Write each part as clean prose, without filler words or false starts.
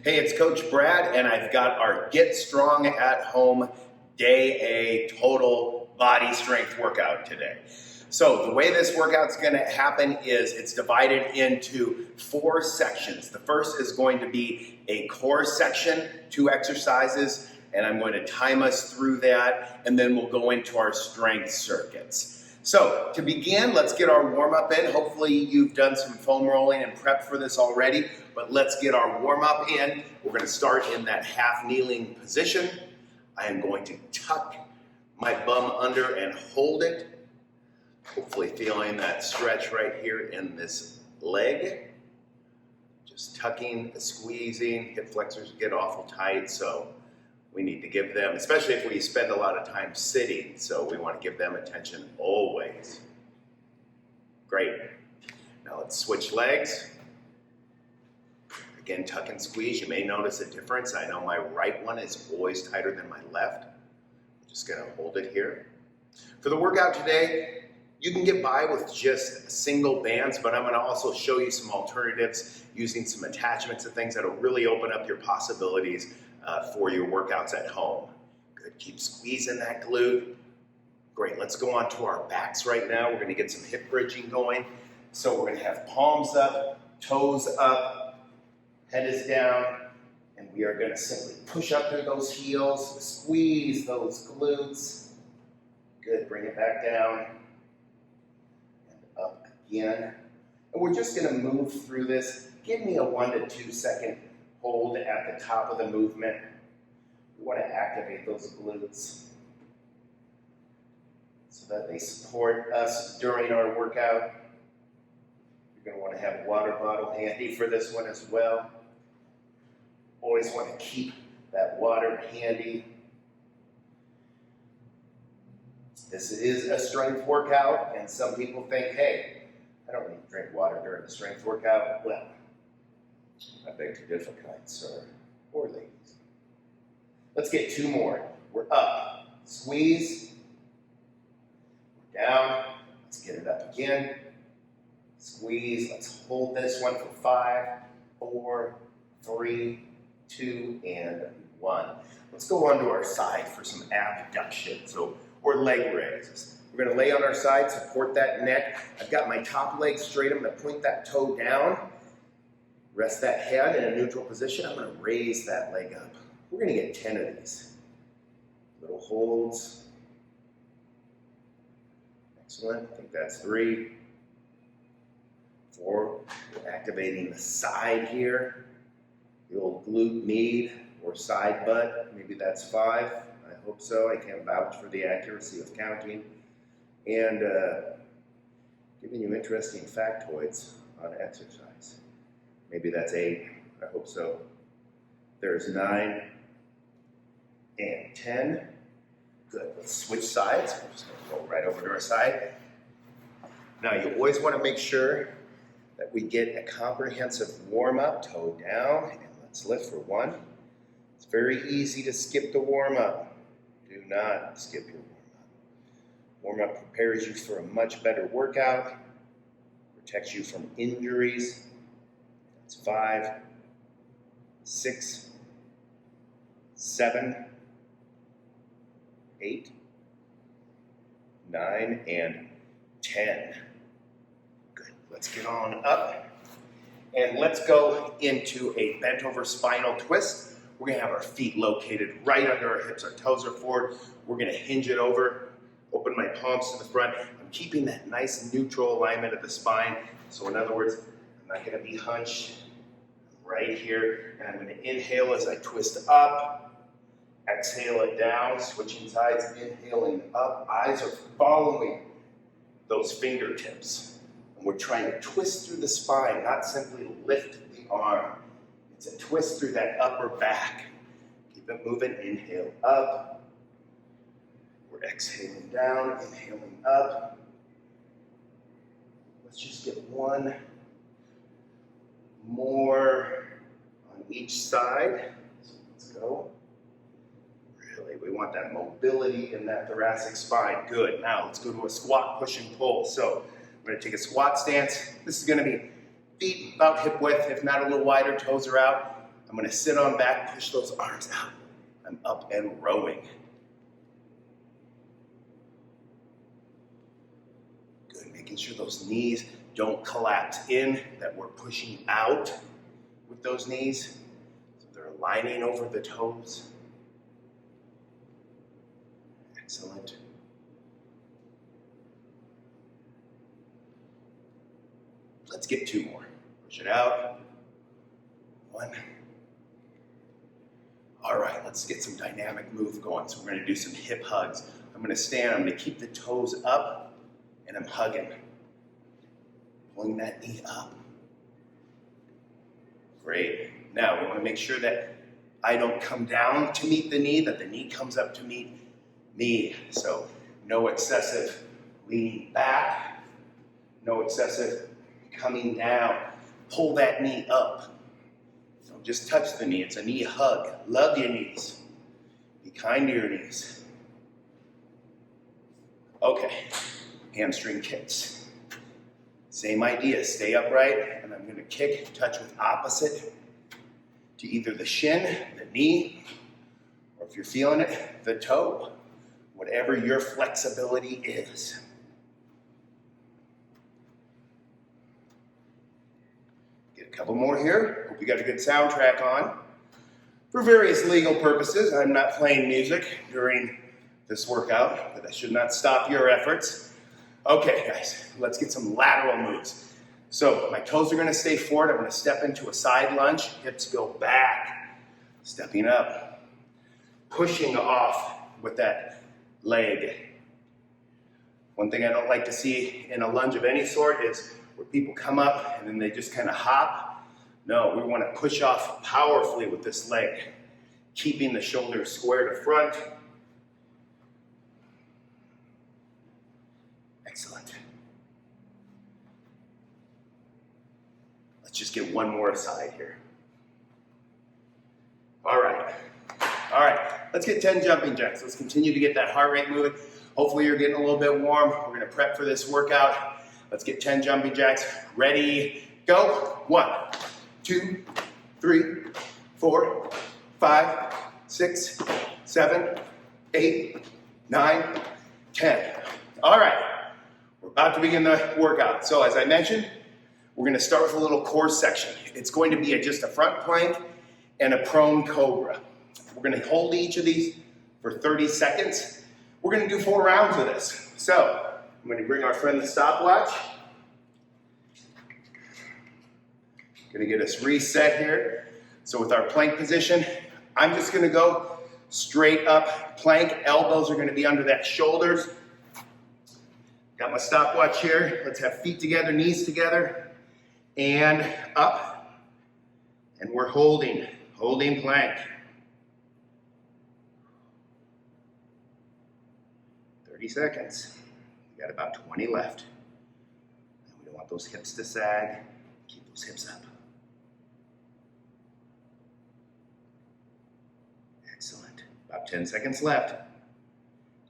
Hey, it's Coach Brad, and I've got our Get Strong at Home Day A total body strength workout today. So the way this workout's going to happen is it's divided into 4 sections. The first is going to be a core section, 2 exercises, and I'm going to time us through that, and then we'll go into our strength circuits. So to begin, let's get our warm-up in. Hopefully you've done some foam rolling and prep for this already, but let's get our warm-up in. We're going to start in that half kneeling position. I am going to tuck my bum under and hold it. Hopefully feeling that stretch right here in this leg. Just tucking, squeezing, hip flexors get awful tight, so we need to give them, especially if we spend a lot of time sitting, so we want to give them attention always. Great. Now let's switch legs. Again, tuck and squeeze. You may notice a difference. I know my right one is always tighter than my left. I'm just going to hold it here. For the workout today, you can get by with just single bands, but I'm going to also show you some alternatives using some attachments and things that will really open up your possibilities for your workouts at home. Good, keep squeezing that glute. Great, let's go on to our backs right now. We're gonna get some hip bridging going. So we're gonna have palms up, toes up, head is down, and we are gonna simply push up through those heels, squeeze those glutes. Good, bring it back down, and up again. And we're just gonna move through this. Give me a 1 to 2 second hold at the top of the movement. We want to activate those glutes so that they support us during our workout. You're going to want to have a water bottle handy for this one as well. Always want to keep that water handy. This is a strength workout, and some people think, hey, I don't need to drink water during the strength workout. Well, I beg to differ, kind sir, or ladies. Let's get 2 more. We're up, squeeze, down, let's get it up again, squeeze, let's hold this one for 5, 4, 3, 2, and 1. Let's go onto our side for some abduction, or leg raises. We're gonna lay on our side, support that neck. I've got my top leg straight, I'm gonna point that toe down. Rest that head in a neutral position. I'm going to raise that leg up. We're going to get 10 of these. Little holds. Excellent. I think that's 3, 4. We're activating the side here. The old glute med or side butt. Maybe that's 5. I hope so. I can't vouch for the accuracy of counting. And giving you interesting factoids on exercise. Maybe that's 8, I hope so. There's 9 and 10. Good, let's switch sides. We're just gonna go right over to our side. Now you always wanna make sure that we get a comprehensive warm up, toe down, and let's lift for 1. It's very easy to skip the warm up. Do not skip your warm up. Warm up prepares you for a much better workout, protects you from injuries. 5, 6, 7, 8, 9, and 10. Good. Let's get on up. And let's go into a bent over spinal twist. We're going to have our feet located right under our hips. Our toes are forward. We're going to hinge it over, open my palms to the front. I'm keeping that nice neutral alignment of the spine. So in other words, I'm not going to be hunched right here, and I'm going to inhale as I twist up, exhale it down, switching sides, inhaling up, eyes are following those fingertips. And we're trying to twist through the spine, not simply lift the arm. It's a twist through that upper back. Keep it moving, inhale up. We're exhaling down, inhaling up. Let's just get 1 more on each side. So let's go. Really, we want that mobility in that thoracic spine. Good. Now let's go to a squat, push and pull. So we're going to take a squat stance. This is going to be feet about hip width, if not a little wider, toes are out. I'm gonna sit on back, push those arms out. I'm up and rowing. Good, making sure those knees don't collapse in, that we're pushing out with those knees. So they're aligning over the toes. Excellent. Let's get 2 more. Push it out. 1. All right, let's get some dynamic move going. So we're gonna do some hip hugs. I'm gonna stand, I'm gonna keep the toes up, and I'm hugging. Pulling that knee up. Great. Now we wanna make sure that I don't come down to meet the knee, that the knee comes up to meet me. So no excessive leaning back, no excessive coming down. Pull that knee up. Don't just touch the knee, it's a knee hug. Love your knees. Be kind to your knees. Okay, hamstring kicks. Same idea, stay upright, and I'm gonna kick, touch with opposite to either the shin, the knee, or if you're feeling it, the toe. Whatever your flexibility is. Get a couple more here. Hope you got a good soundtrack on. For various legal purposes, I'm not playing music during this workout, but that should not stop your efforts. Okay, guys, let's get some lateral moves. So my toes are gonna stay forward. I'm gonna step into a side lunge. Hips go back. Stepping up. Pushing off with that leg. One thing I don't like to see in a lunge of any sort is where people come up and then they just kind of hop. No, we want to push off powerfully with this leg, keeping the shoulders square to front. Excellent. Let's just get one more aside here. All right. All right, let's get 10 jumping jacks. Let's continue to get that heart rate moving. Hopefully you're getting a little bit warm. We're gonna prep for this workout. Let's get 10 jumping jacks. Ready, go. 1, 2, 3, 4, 5, 6, 7, 8, 9, 10. All right, we're about to begin the workout. So as I mentioned, we're gonna start with a little core section. It's going to be just a front plank and a prone cobra. We're gonna hold each of these for 30 seconds. We're gonna do 4 rounds of this. So, I'm gonna bring our friend the stopwatch. Gonna get us reset here. So with our plank position, I'm just gonna go straight up plank. Elbows are gonna be under that shoulders. Got my stopwatch here. Let's have feet together, knees together, and up. And we're holding plank. 30 seconds. We got about 20 left. And we don't want those hips to sag. Keep those hips up. Excellent. About 10 seconds left.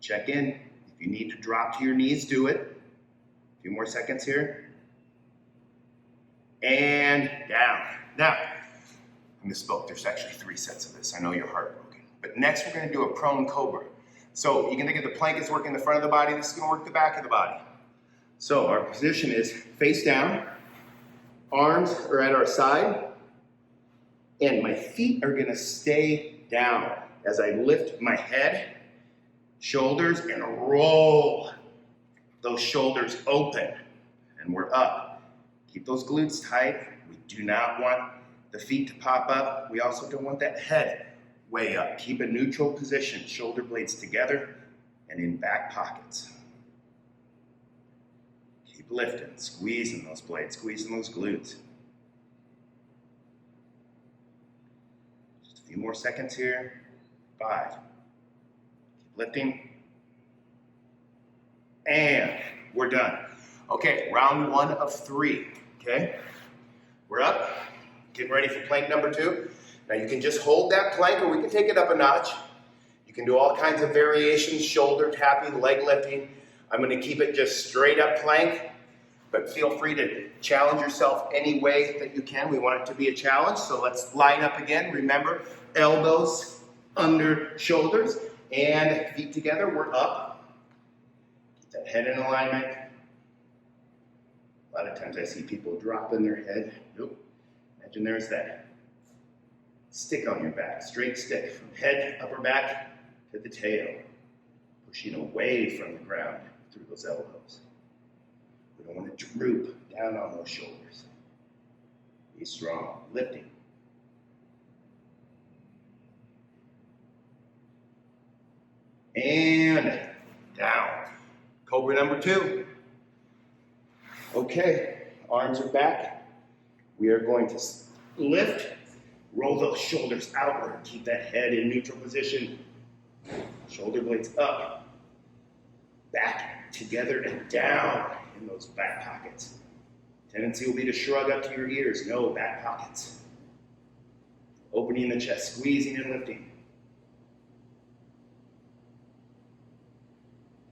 Check in. If you need to drop to your knees, do it. A few more seconds here. And down. Now, I misspoke. There's actually 3 sets of this. I know you're heartbroken. But next we're going to do a prone cobra. So you can think of the plank as working the front of the body. This is going to work the back of the body. So our position is face down. Arms are at our side. And my feet are going to stay down as I lift my head, shoulders, and roll those shoulders open. And we're up. Keep those glutes tight. We do not want the feet to pop up. We also don't want that head way up. Keep a neutral position, shoulder blades together and in back pockets. Keep lifting, squeezing those blades, squeezing those glutes. Just a few more seconds here. 5. Keep lifting. And we're done. Okay, round 1 of 3, okay? We're up, getting ready for plank number 2. Now you can just hold that plank or we can take it up a notch. You can do all kinds of variations, shoulder tapping, leg lifting. I'm gonna keep it just straight up plank. but feel free to challenge yourself any way that you can. We want it to be a challenge, so let's line up again. Remember, elbows under shoulders and feet together. We're up. Keep that head in alignment. A lot of times I see people dropping their head. Nope. Imagine there's that stick on your back, straight stick from head, upper back to the tail, pushing away from the ground through those elbows. We don't want to droop down on those shoulders. Be strong, lifting. And down. Cobra number 2. Okay, arms are back. We are going to lift, roll those shoulders outward, keep that head in neutral position. Shoulder blades up, back together and down in those back pockets. Tendency will be to shrug up to your ears. No, back pockets. Opening the chest, squeezing and lifting.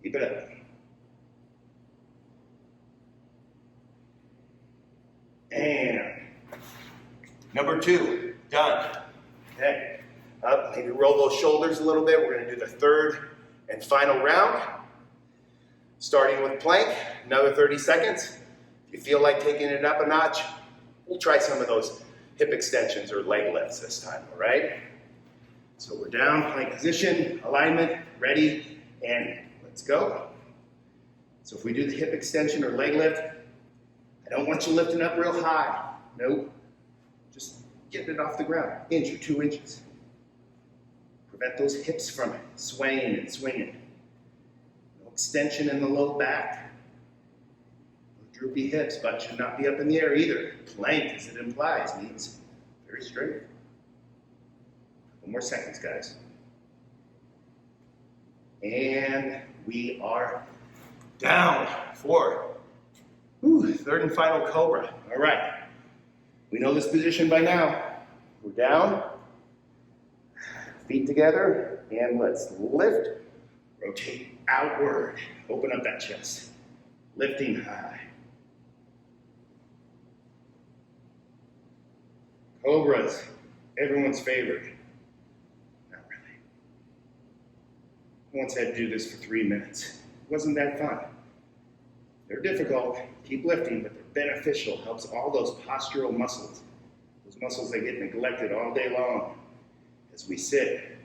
Keep it up. And number 2, done. Okay, up, maybe roll those shoulders a little bit. We're gonna do the third and final round. Starting with plank, another 30 seconds. If you feel like taking it up a notch, we'll try some of those hip extensions or leg lifts this time, all right? So we're down, plank position, alignment, ready, and let's go. So if we do the hip extension or leg lift, I don't want you lifting up real high. Nope. Just getting it off the ground, inch or 2 inches. Prevent those hips from swaying and swinging. No extension in the low back. No droopy hips, butt should not be up in the air either. Plank, as it implies, means very straight. 1 more seconds, guys. And we are down for third and final cobra. All right. We know this position by now. We're down, feet together, and let's lift, rotate outward, open up that chest, lifting high. Cobras, everyone's favorite. Not really. I once had to do this for 3 minutes. It wasn't that fun. They're difficult, keep lifting, but they're beneficial, helps all those postural muscles, those muscles that get neglected all day long as we sit.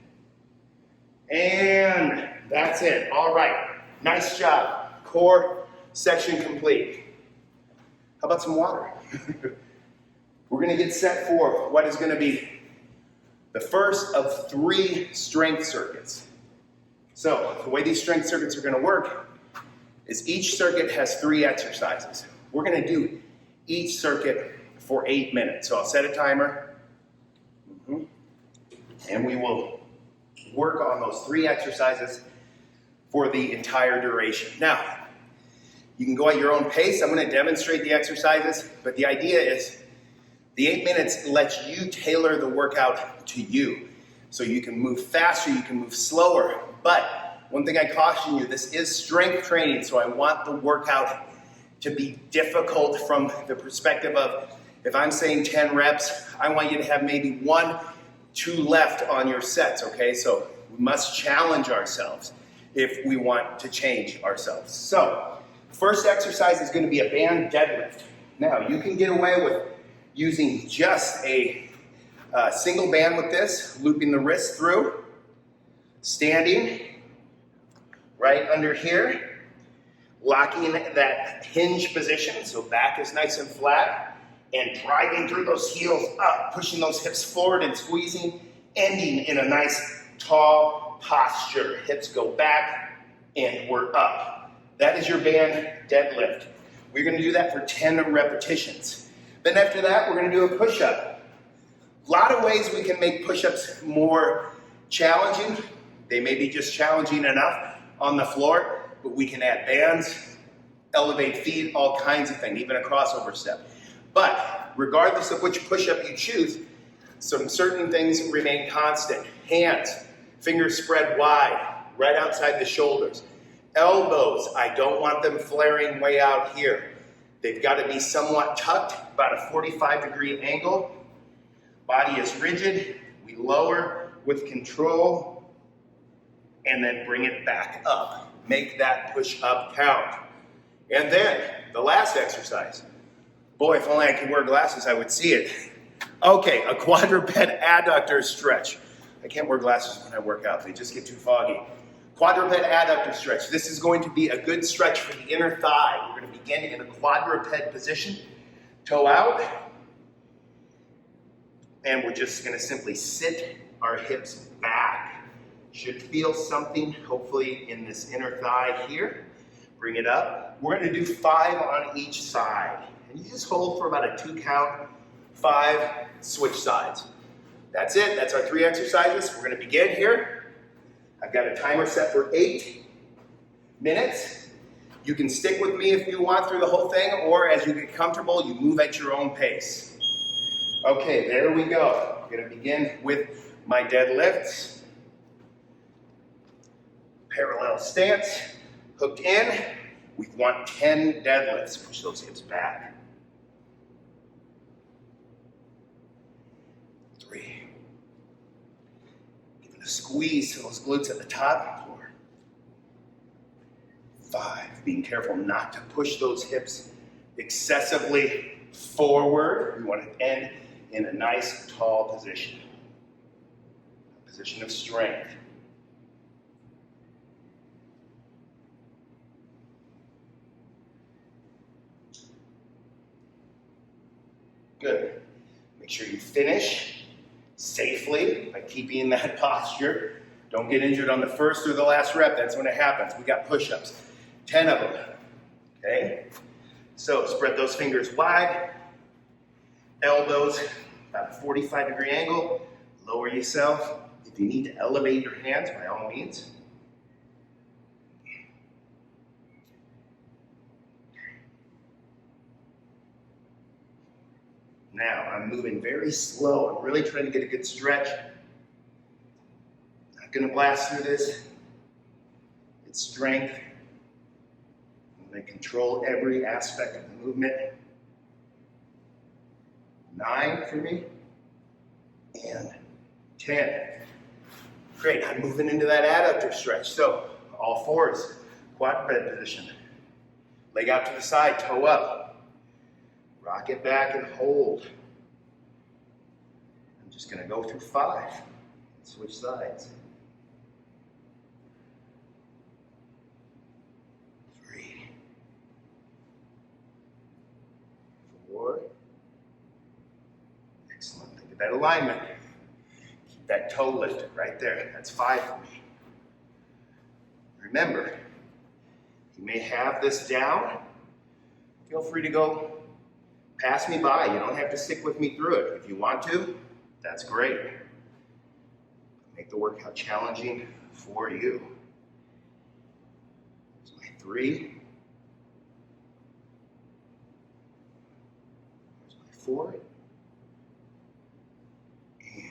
And that's it. All right, nice job. Core section complete. How about some water? We're gonna get set for what is gonna be the first of 3 strength circuits. So the way these strength circuits are gonna work is each circuit has 3 exercises. We're gonna do each circuit for 8 minutes. So I'll set a timer, and we will work on those 3 exercises for the entire duration. Now, you can go at your own pace. I'm gonna demonstrate the exercises, but the idea is the 8 minutes lets you tailor the workout to you. So you can move faster, you can move slower, but one thing I caution you, this is strength training, so I want the workout to be difficult from the perspective of, if I'm saying 10 reps, I want you to have maybe 1, 2 left on your sets, okay? So we must challenge ourselves if we want to change ourselves. So, first exercise is gonna be a band deadlift. Now, you can get away with using just a single band with this, looping the wrist through, standing right under here, locking that hinge position, so back is nice and flat, and driving through those heels up, pushing those hips forward and squeezing, ending in a nice tall posture. Hips go back and we're up. That is your band deadlift. We're gonna do that for 10 repetitions. Then after that, we're gonna do a push-up. A lot of ways we can make push-ups more challenging. They may be just challenging enough on the floor, but we can add bands, elevate feet, all kinds of things, even a crossover step. But regardless of which push-up you choose, some certain things remain constant. Hands, fingers spread wide, right outside the shoulders. Elbows, I don't want them flaring way out here. They've got to be somewhat tucked, about a 45-degree angle. Body is rigid. We lower with control and then bring it back up. Make that push-up count. And then the last exercise. Boy, if only I could wear glasses, I would see it. Okay, a quadruped adductor stretch. I can't wear glasses when I work out. They just get too foggy. Quadruped adductor stretch. This is going to be a good stretch for the inner thigh. We're going to begin in a quadruped position. Toe out. And we're just going to simply sit our hips back. Should feel something, hopefully, in this inner thigh here. Bring it up. We're going to do 5 on each side. And you just hold for about a 2 count. 5, switch sides. That's it. That's our 3 exercises. We're going to begin here. I've got a timer set for 8 minutes. You can stick with me if you want through the whole thing, or as you get comfortable, you move at your own pace. Okay, there we go. I'm going to begin with my deadlifts. Parallel stance, hooked in. We want 10 deadlifts. Push those hips back. 3. Give it a squeeze to those glutes at the top. 4. 5. Being careful not to push those hips excessively forward. We want to end in a nice tall position. A position of strength. Good. Make sure you finish safely by keeping that posture. Don't get injured on the first or the last rep. That's when it happens. We got push-ups. 10 of them. Okay? So spread those fingers wide. Elbows about a 45-degree angle. Lower yourself. If you need to elevate your hands, by all means. Now, I'm moving very slow. I'm really trying to get a good stretch. Not going to blast through this. It's strength. I'm going to control every aspect of the movement. 9 for me. And 10. Great, I'm moving into that adductor stretch. So, all fours, quadruped position. Leg out to the side, toe up. Rock it back and hold. I'm just going to go through 5. Switch sides. 3. 4. Excellent. Look at that alignment. Keep that toe lifted right there. That's 5 for me. Remember, you may have this down. Feel free to go pass me by. You don't have to stick with me through it. If you want to, that's great. Make the workout challenging for you. There's my 3. There's my 4. And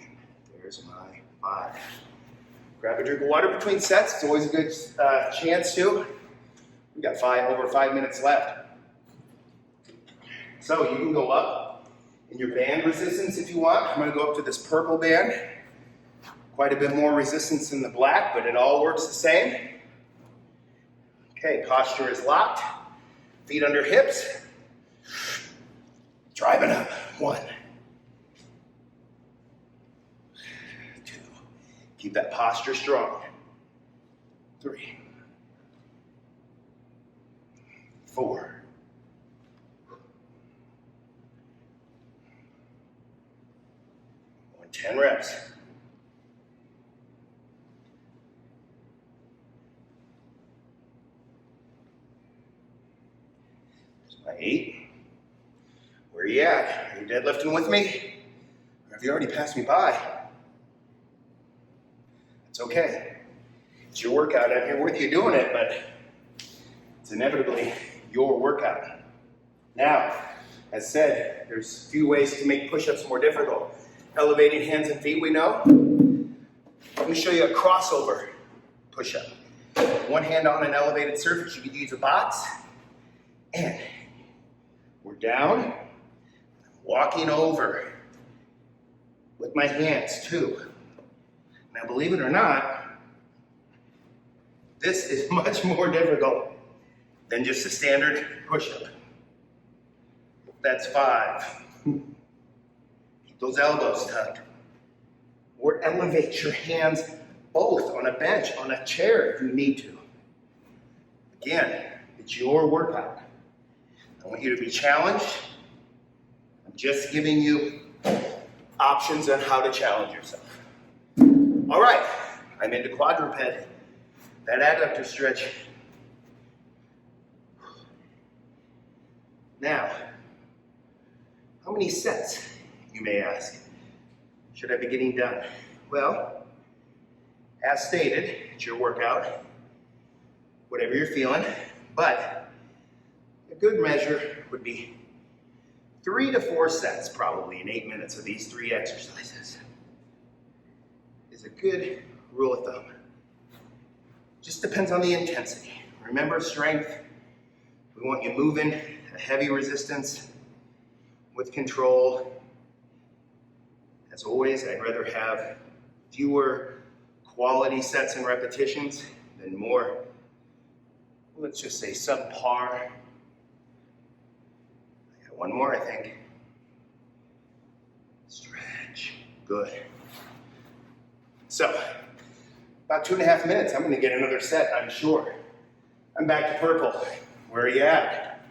there's my 5. Grab a drink of water between sets. It's always a good chance to. We got over 5 minutes left. So you can go up in your band resistance if you want. I'm going to go up to this purple band. Quite a bit more resistance than the black, but it all works the same. Okay, posture is locked. Feet under hips. Driving up. 1. 2. Keep that posture strong. 3. 4. 10 reps. There's my 8. Where are you at? Are you deadlifting with me? Or have you already passed me by? It's okay. It's your workout. I'm here with you doing it, but it's inevitably your workout. Now, as said, there's a few ways to make push-ups more difficult. Elevating hands and feet, we know. Let me show you a crossover push-up. One hand on an elevated surface. You could use a box. And We're down, walking over with my hands too. Now, believe it or not, this is much more difficult than just a standard push-up. That's 5. Keep those elbows tucked. Or elevate your hands both on a bench, on a chair if you need to. Again, it's your workout. I want you to be challenged. I'm just giving you options on how to challenge yourself. All right, I'm into quadruped, that adductor stretch. Now, how many sets, you may ask, should I be getting done? Well, as stated, it's your workout, whatever you're feeling, but a good measure would be 3 to 4 sets probably in 8 minutes of these 3 exercises is a good rule of thumb. Just depends on the intensity. Remember, strength, we want you moving a heavy resistance with control. As always, I'd rather have fewer quality sets and repetitions than more, let's just say subpar. I got one more, I think. Stretch, good. So, about 2.5 minutes, I'm gonna get another set, I'm sure. I'm back to purple. Where are you at?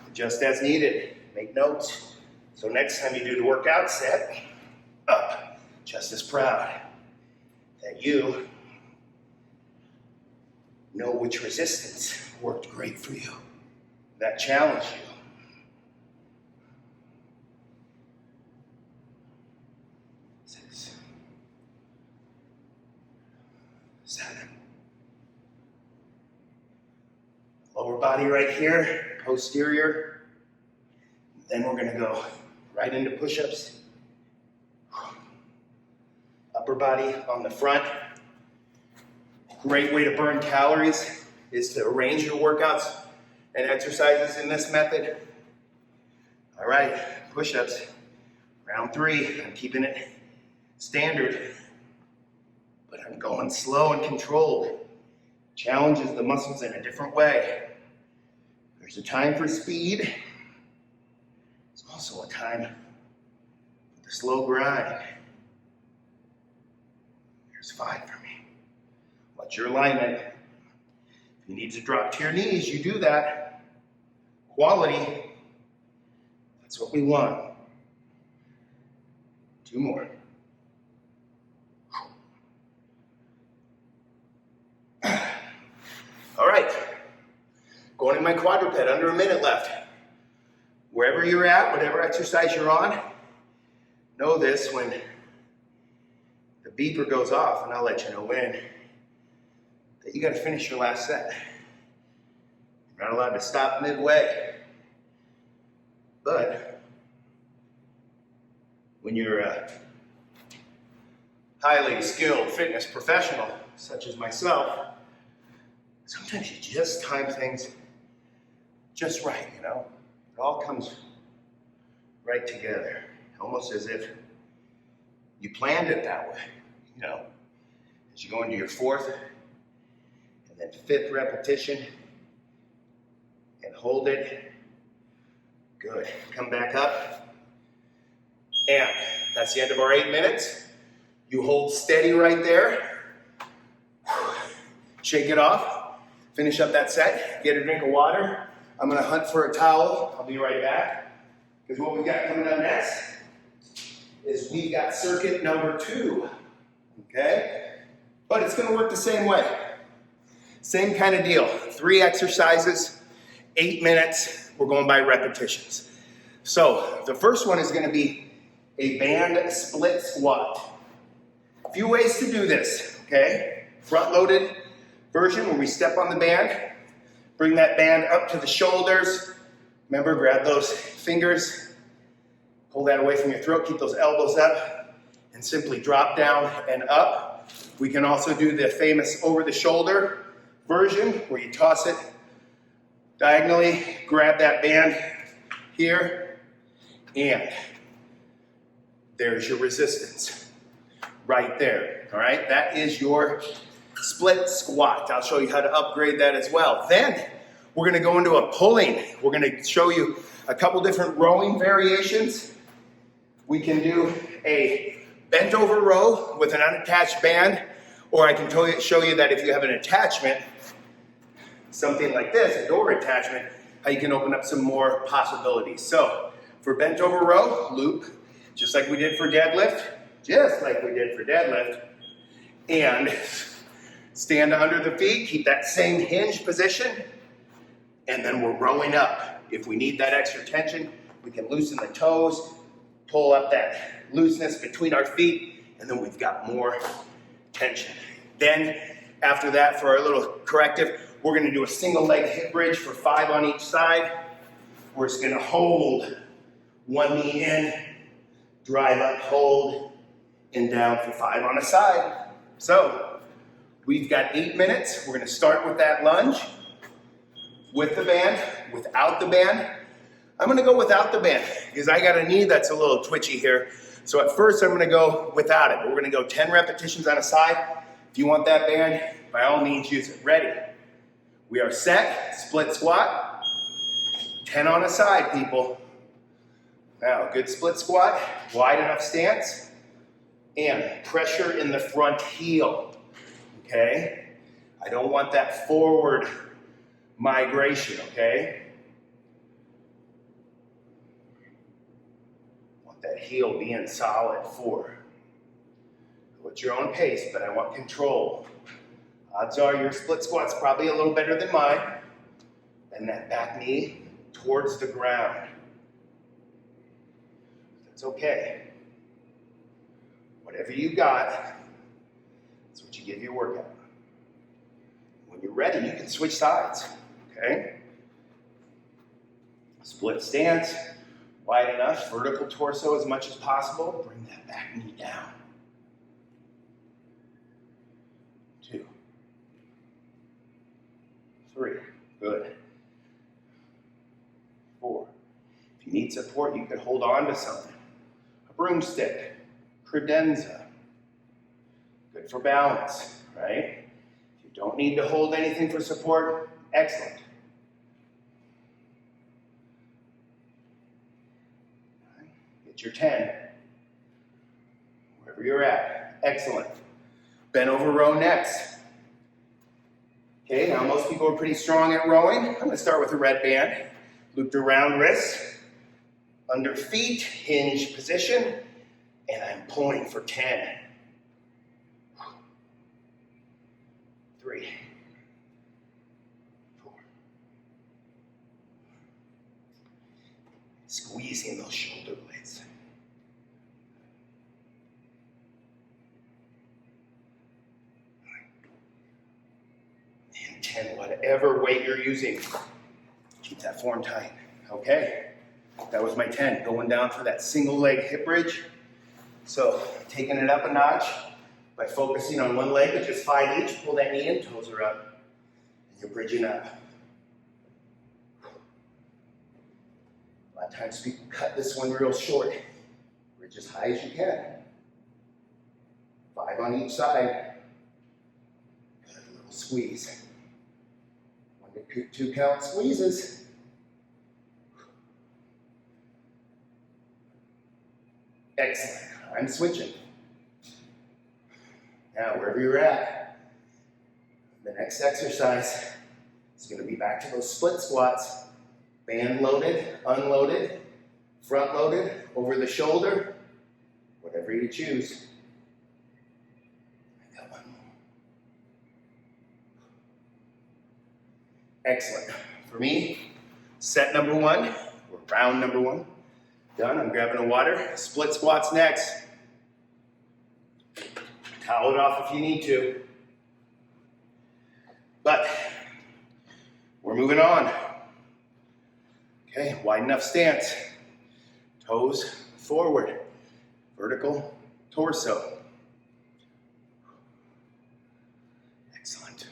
Adjust as needed, make notes. So next time you do the workout set, up, just as proud that you know which resistance worked great for you, that challenged you. 6, 7. Lower body right here, posterior. Then we're gonna go right into push-ups. Upper body on the front. Great way to burn calories is to arrange your workouts and exercises in this method. All right, push-ups, round 3. I'm keeping it standard, but I'm going slow and controlled. Challenges the muscles in a different way. There's a time for speed. There's also a time for the slow grind. Here's 5 for me. Watch your alignment. If you need to drop to your knees, you do that. Quality, that's what we want. 2 more. All right, going in my quadruped, under a minute left. Wherever you're at, whatever exercise you're on, know this when the beeper goes off, and I'll let you know when, that you gotta finish your last set. You're not allowed to stop midway. But when you're a highly skilled fitness professional, such as myself, sometimes you just time things just right, you know? It all comes right together, almost as if you planned it that way, you know? As you go into your 4th and then 5th repetition and hold it. Good. Come back up. And that's the end of our 8 minutes. You hold steady right there. Shake it off. Finish up that set. Get a drink of water. I'm gonna hunt for a towel. I'll be right back. Because what we've got coming up next is we've got circuit number 2. Okay? But it's gonna work the same way. Same kind of deal. 3 exercises, 8 minutes. We're going by repetitions. So the first one is gonna be a band split squat. A few ways to do this, okay? Front-loaded version where we step on the band, bring that band up to the shoulders. Remember, grab those fingers, pull that away from your throat, keep those elbows up, and simply drop down and up. We can also do the famous over-the-shoulder version where you toss it diagonally, grab that band, here, and there's your resistance right there, all right? That is your split squat. I'll show you how to upgrade that as well. Then we're gonna go into a pulling. We're gonna show you a couple different rowing variations. We can do a bent over row with an unattached band, or I can show you that if you have an attachment, something like this, a door attachment, how you can open up some more possibilities. So for bent over row, loop, just like we did for deadlift, and stand under the feet, keep that same hinge position, and then we're rowing up. If we need that extra tension, we can loosen the toes, pull up that looseness between our feet, and then we've got more tension. Then after that, for our little corrective, we're gonna do a single leg hip bridge for 5 on each side. We're just gonna hold one knee in, drive up, hold, and down for 5 on a side. So we've got 8 minutes. We're gonna start with that lunge, with the band, without the band. I'm gonna go without the band because I got a knee that's a little twitchy here. So at first I'm gonna go without it, but we're gonna go 10 repetitions on a side. If you want that band, by all means use it. Ready? We are set, split squat, 10 on a side, people. Now, good split squat, wide enough stance, and pressure in the front heel, okay? I don't want that forward migration, okay? I want that heel being solid forward. Go at your own pace, but I want control. Odds are your split squat's probably a little better than mine. Bend that back knee towards the ground. That's okay. Whatever you got, that's what you give your workout. When you're ready, you can switch sides, okay? Split stance, wide enough, vertical torso as much as possible. Bring that back knee down. 2, 3, good. 4. If you need support, you can hold on to something. A broomstick, credenza. Good for balance, right? If you don't need to hold anything for support, excellent. Get your 10. Wherever you're at, excellent. Bent over row next. Okay, now most people are pretty strong at rowing. I'm gonna start with a red band. Looped around wrists, under feet, hinge position, and I'm pulling for 10. 3, 4. Squeezing those shoulder blades. And 10, whatever weight you're using. Keep that form tight. Okay, that was my 10. Going down for that single leg hip bridge. So taking it up a notch by focusing on one leg with just 5 each. Pull that knee in, toes are up, and you're bridging up. A lot of times people cut this one real short. Bridge as high as you can. 5 on each side. Good, a little squeeze. 1 to 2 count squeezes. Excellent. I'm switching. Now, wherever you're at, the next exercise is going to be back to those split squats. Band loaded, unloaded, front loaded, over the shoulder, whatever you choose. I got one more. Excellent. For me, set number 1, or round number 1. Done, I'm grabbing a water. Split squats next. Towel it off if you need to. But we're moving on. Okay, wide enough stance. Toes forward. Vertical torso. Excellent.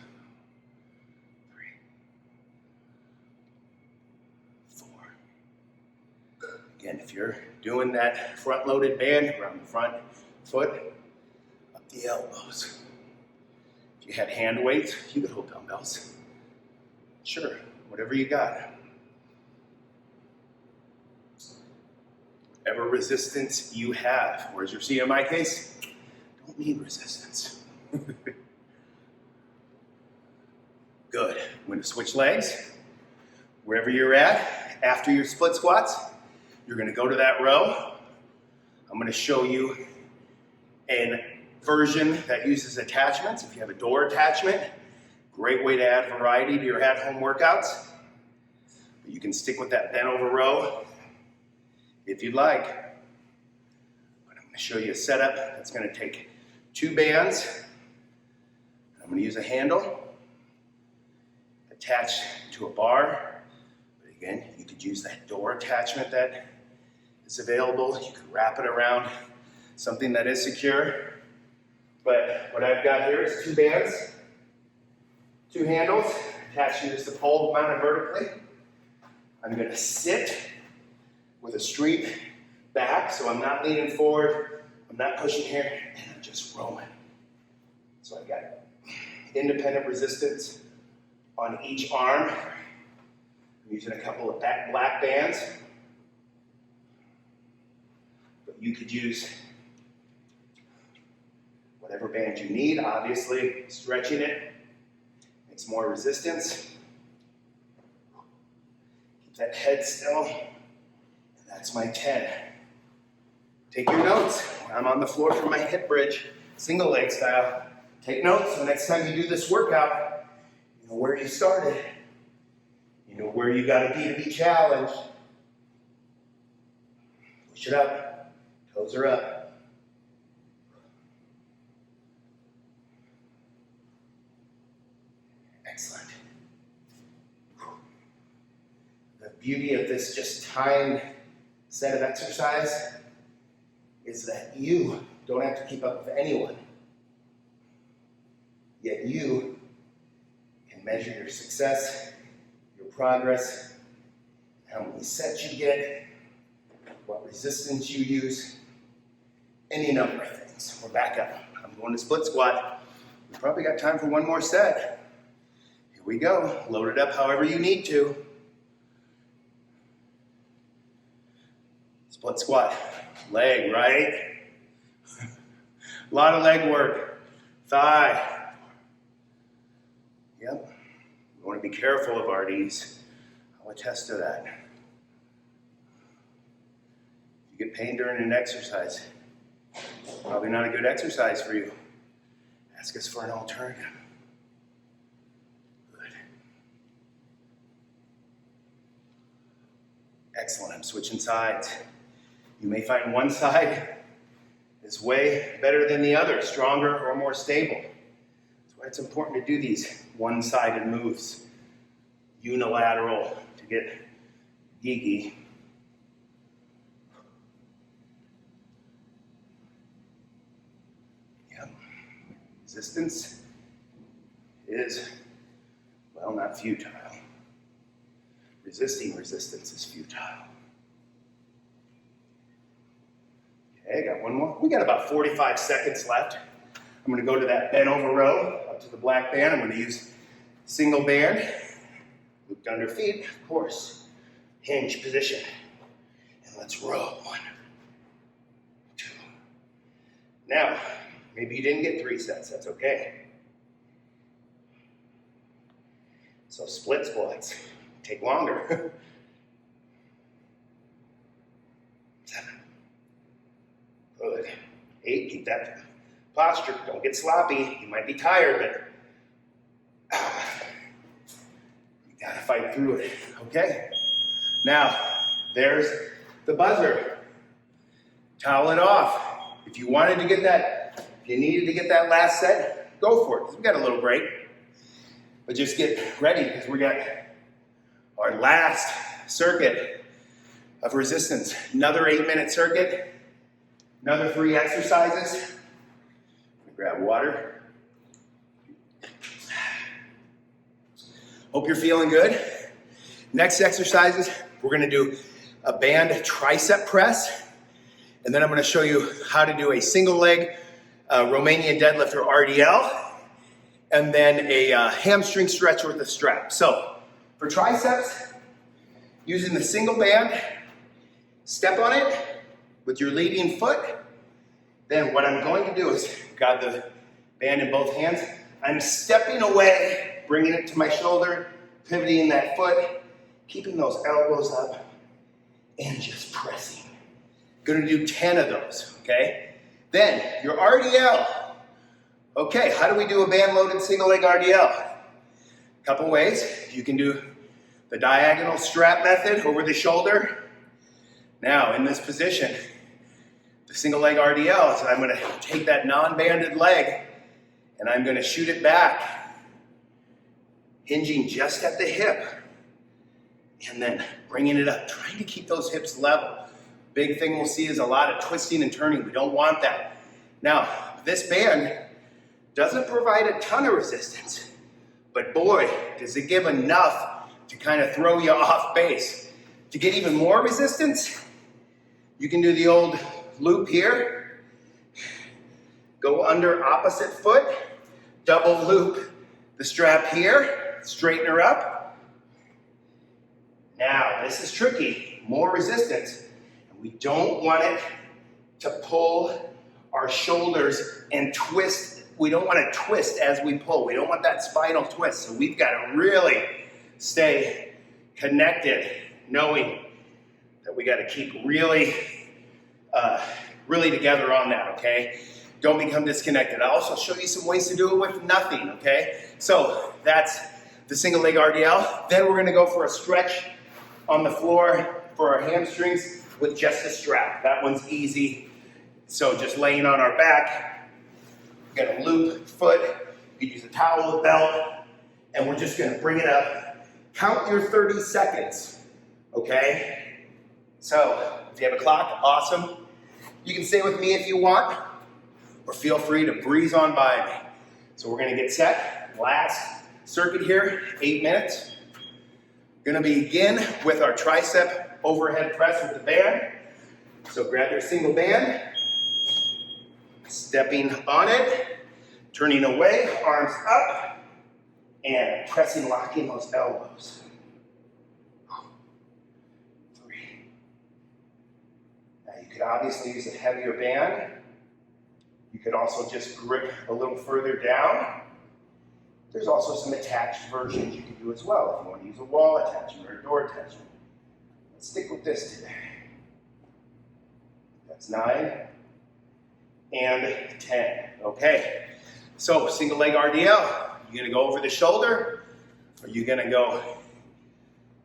3, 4, doing that front-loaded band around the front foot, up the elbows. If you had hand weights, you could hold dumbbells. Sure, whatever you got. Whatever resistance you have. Whereas your CMI case, don't need resistance. Good. I'm going to switch legs. Wherever you're at, after your split squats, you're going to go to that row. I'm going to show you a version that uses attachments. If you have a door attachment, great way to add variety to your at-home workouts. But you can stick with that bent over row if you'd like. But I'm going to show you a setup that's going to take 2 bands. I'm going to use a handle attached to a bar. But again, you could use that door attachment that is available. You could wrap it around something that is secure. But what I've got here is 2 bands, 2 handles attached to the pole mounted vertically. I'm going to sit with a straight back, so I'm not leaning forward, I'm not pushing here, and I'm just rolling. So I've got independent resistance on each arm. I'm using a couple of black bands. But you could use whatever band you need. Obviously, stretching it makes more resistance. Keep that head still. And that's my 10. Take your notes. I'm on the floor for my hip bridge, single leg style. Take notes, so next time you do this workout, you know where you started. You know where you gotta be challenged. Push it up, toes are up. Excellent. The beauty of this just timed set of exercise is that you don't have to keep up with anyone. Yet you can measure your success, your progress, how many sets you get, what resistance you use, any number of things. We're back up. I'm going to split squat. We probably got time for one more set. Here we go. Load it up however you need to. Split squat. Leg, right? A lot of leg work. Thigh. Yep. We want to be careful of our knees. I'll attest to that. If you get pain during an exercise, probably not a good exercise for you. Ask us for an alternative. Good. Excellent. I'm switching sides. You may find one side is way better than the other, stronger or more stable. That's why it's important to do these one-sided moves, unilateral, to get geeky. Yep. Resistance is, well, not futile. Resisting resistance is futile. Okay, got one more. We got about 45 seconds left. I'm going to go to that bent over row, up to the black band. I'm going to use single band, looped under feet, of course, hinge position. And let's row. 1, 2. Now, maybe you didn't get 3 sets. That's okay. So split squats take longer. 7. Good. 8, keep that posture. Don't get sloppy. You might be tired, but you gotta fight through it, okay? Now, there's the buzzer. Towel it off. If you wanted to get that, if you needed to get that last set, go for it, because we got a little break. But just get ready, because we got our last circuit of resistance. Another 8-minute circuit. Another 3 exercises. Grab water. Hope you're feeling good. Next exercises, we're gonna do a band tricep press. And then I'm gonna show you how to do a single leg Romanian deadlift or RDL, and then a hamstring stretch with a strap. So for triceps, using the single band, step on it with your leading foot. Then what I'm going to do is grab the band in both hands. I'm stepping away, bringing it to my shoulder, pivoting that foot, keeping those elbows up, and just pressing. Gonna do 10 of those, okay? Then your RDL. Okay, how do we do a band-loaded single leg RDL? Couple ways. You can do the diagonal strap method over the shoulder. Now, in this position, the single leg RDL is I'm gonna take that non-banded leg and I'm gonna shoot it back, hinging just at the hip, and then bringing it up, trying to keep those hips level. Big thing we'll see is a lot of twisting and turning. We don't want that. Now, this band doesn't provide a ton of resistance, but boy, does it give enough to kind of throw you off base. To get even more resistance, you can do the old loop here, go under opposite foot, double loop the strap here, straighten her up. Now, this is tricky, more resistance. We don't want it to pull our shoulders and twist. We don't want to twist as we pull. We don't want that spinal twist. So we've got to really stay connected, knowing that we got to keep really together on that, okay? Don't become disconnected. I'll also show you some ways to do it with nothing, okay? So that's the single leg RDL. Then we're gonna go for a stretch on the floor for our hamstrings with just a strap. That one's easy. So just laying on our back, we're gonna loop foot, you can use a towel with belt, and we're just gonna bring it up. Count your 30 seconds, okay? So if you have a clock, awesome. You can stay with me if you want, or feel free to breeze on by me. So we're gonna get set. Last circuit here, 8 minutes. Gonna begin with our tricep overhead press with the band. So grab your single band, stepping on it, turning away, arms up, and pressing, locking those elbows. 3. Now you could obviously use a heavier band. You could also just grip a little further down. There's also some attached versions you can do as well if you want to use a wall attachment or a door attachment. Let's stick with this today. That's 9 and 10. Okay, so single leg RDL. You gonna go over the shoulder, or you gonna go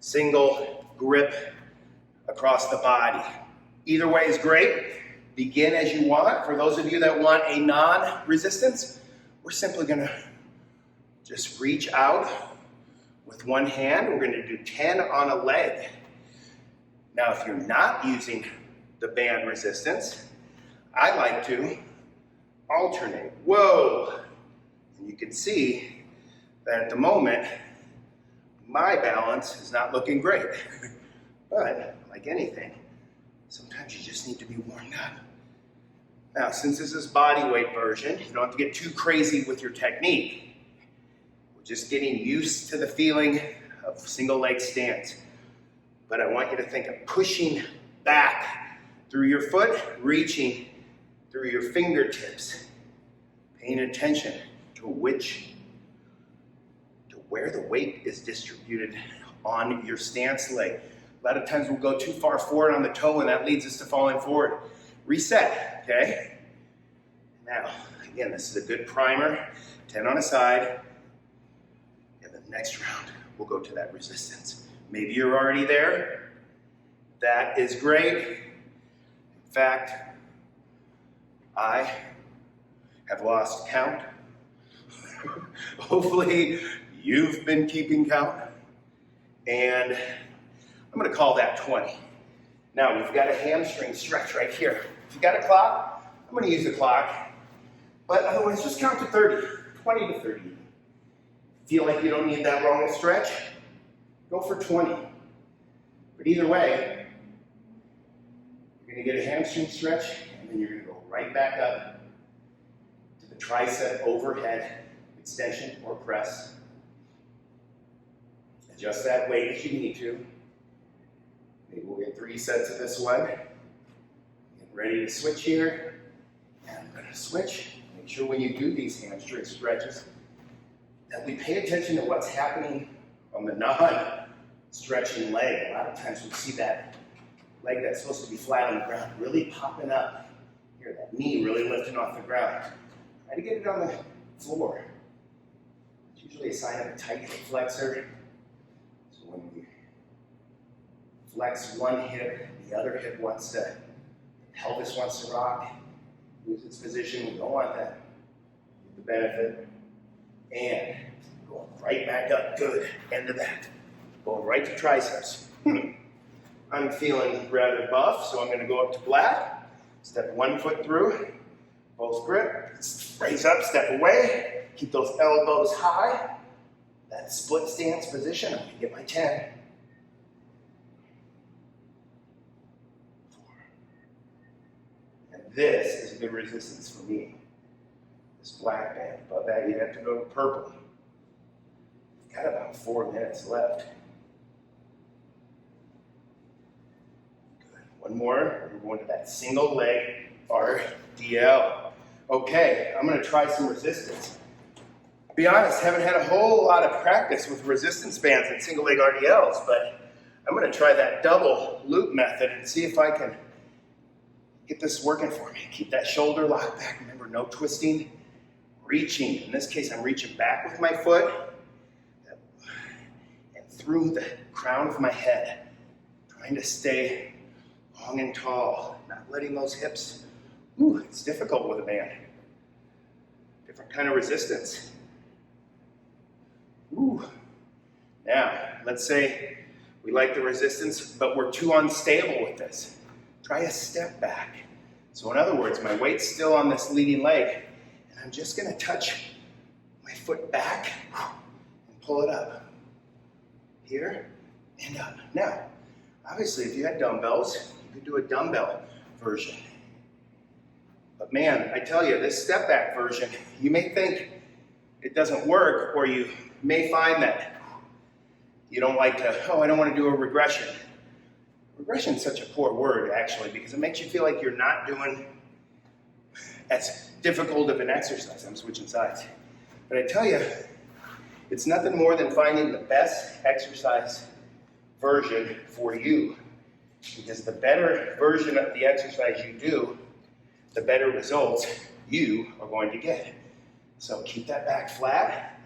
single grip across the body? Either way is great. Begin as you want. For those of you that want a non-resistance, we're simply gonna just reach out with one hand. We're gonna do 10 on a leg. Now, if you're not using the band resistance, I like to alternate. Whoa! And you can see that at the moment, my balance is not looking great. But, like anything, sometimes you just need to be warmed up. Now, since this is body weight version, you don't have to get too crazy with your technique. We're just getting used to the feeling of single leg stance. But I want you to think of pushing back through your foot, reaching through your fingertips, paying attention to where the weight is distributed on your stance leg. A lot of times we'll go too far forward on the toe and that leads us to falling forward. Reset, okay? Now, again, this is a good primer. 10 on a side. And the next round, we'll go to that resistance. Maybe you're already there. That is great. In fact, I have lost count. Hopefully, you've been keeping count. And I'm gonna call that 20. Now, we've got a hamstring stretch right here. If you got a clock, I'm gonna use a clock. But otherwise, just count to 30, 20 to 30. Feel like you don't need that long a stretch? Go for 20. But either way, you're You're gonna get a hamstring stretch, and then you're gonna go right back up to the tricep overhead extension or press. Adjust that weight if you need to. Maybe we'll get 3 sets of this one. Get ready to switch here. And I'm gonna switch. Make sure when you do these hamstring stretches that we pay attention to what's happening on the non-stretching leg. A lot of times we see that leg that's supposed to be flat on the ground really popping up. Here, that knee really lifting off the ground. Try to get it on the floor. It's usually a sign of a tight hip flexor. So when we flex one hip, the other hip wants to, the pelvis wants to rock, lose its position. We don't want that. The benefit. And going right back up. Good. End of that. Going right to triceps. I'm feeling rather buff, so I'm going to go up to black. Step one foot through. Both grip. Raise up, step away. Keep those elbows high. That split stance position. I'm going to get my 10. 4. And this is a good resistance for me. This black band. Above that, you'd have to go to purple. Got about 4 minutes left. Good. One more. We're going to that single leg RDL. Okay, I'm going to try some resistance. Be honest, haven't had a whole lot of practice with resistance bands and single leg RDLs, but I'm going to try that double loop method and see if I can get this working for me. Keep that shoulder locked back. Remember, no twisting. Reaching. In this case, I'm reaching back with my foot and through the crown of my head, trying to stay long and tall, not letting those hips. Ooh, it's difficult with a band. Different kind of resistance. Ooh. Now, let's say we like the resistance, but we're too unstable with this. Try a step back. So in other words, my weight's still on this leading leg, and I'm just gonna touch my foot back and pull it up. Here and up. Now, obviously, if you had dumbbells, you could do a dumbbell version. But man, I tell you, this step back version, you may think it doesn't work, or you may find that you don't like to, I don't want to do a regression. Regression is such a poor word, actually, because it makes you feel like you're not doing as difficult of an exercise. I'm switching sides. But I tell you, it's nothing more than finding the best exercise version for you. Because the better version of the exercise you do, the better results you are going to get. So keep that back flat.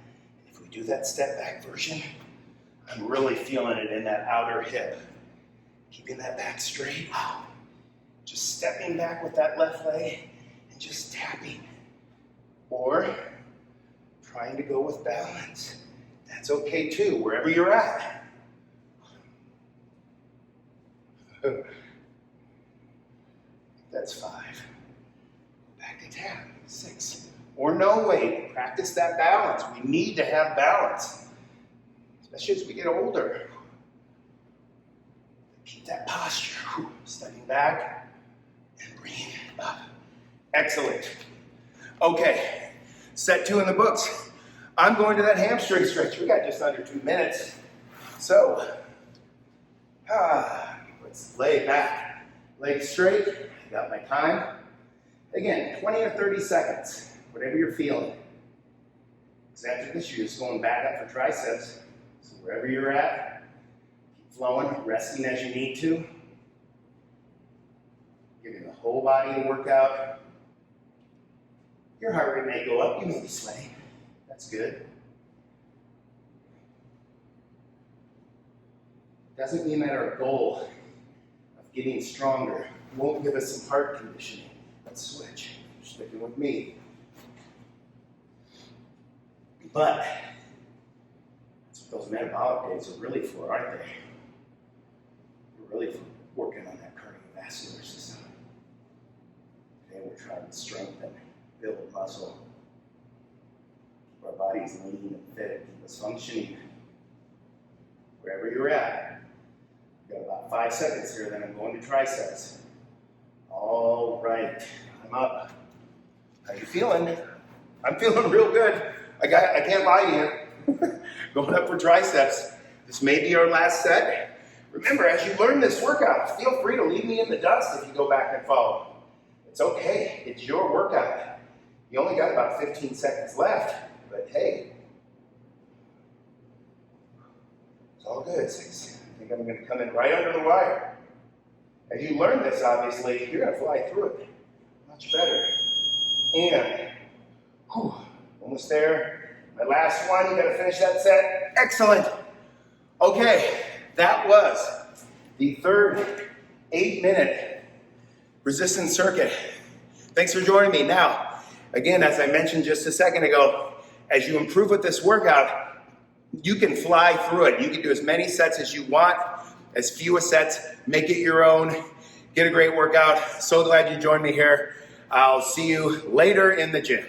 If we do that step back version, I'm really feeling it in that outer hip. Keeping that back straight. Just stepping back with that left leg and just tapping. Or trying to go with balance. That's okay too, wherever you're at. That's 5. Back to tap. 6. Or no weight. Practice that balance. We need to have balance, especially as we get older. Keep that posture. Stepping back and bringing it up. Excellent. Okay, set 2 in the books. I'm going to that hamstring stretch. We got just under 2 minutes. So, let's lay back. Legs straight. I got my time. Again, 20 or 30 seconds, whatever you're feeling. Because after this, you're just going back up for triceps. So wherever you're at, keep flowing, resting as you need to. Giving the whole body a workout. Your heart rate may go up, you may be sweating. That's good. Doesn't mean that our goal of getting stronger won't give us some heart conditioning. Let's switch. You're sticking with me. But that's what those metabolic days are really for, aren't they? We're really for working on that cardiovascular system. Today we're trying to strengthen, build muscle, keep our bodies lean and fit, keep us functioning. Wherever you're at, we've got about 5 seconds here, then I'm going to triceps. All right, I'm up. How you feeling? I'm feeling real good. I can't lie to you. Going up for triceps. This may be our last set. Remember, as you learn this workout, feel free to leave me in the dust if you go back and follow. It's okay, it's your workout. You only got about 15 seconds left, but hey, it's all good. I think I'm gonna come in right under the wire. As you learn this, obviously, you're gonna fly through it much better. And, almost there. My last one, you gotta finish that set. Excellent. Okay, that was the third 8-minute resistance circuit. Thanks for joining me. Now, again, as I mentioned just a second ago, as you improve with this workout, you can fly through it. You can do as many sets as you want, as few sets, make it your own, get a great workout. So glad you joined me here. I'll see you later in the gym.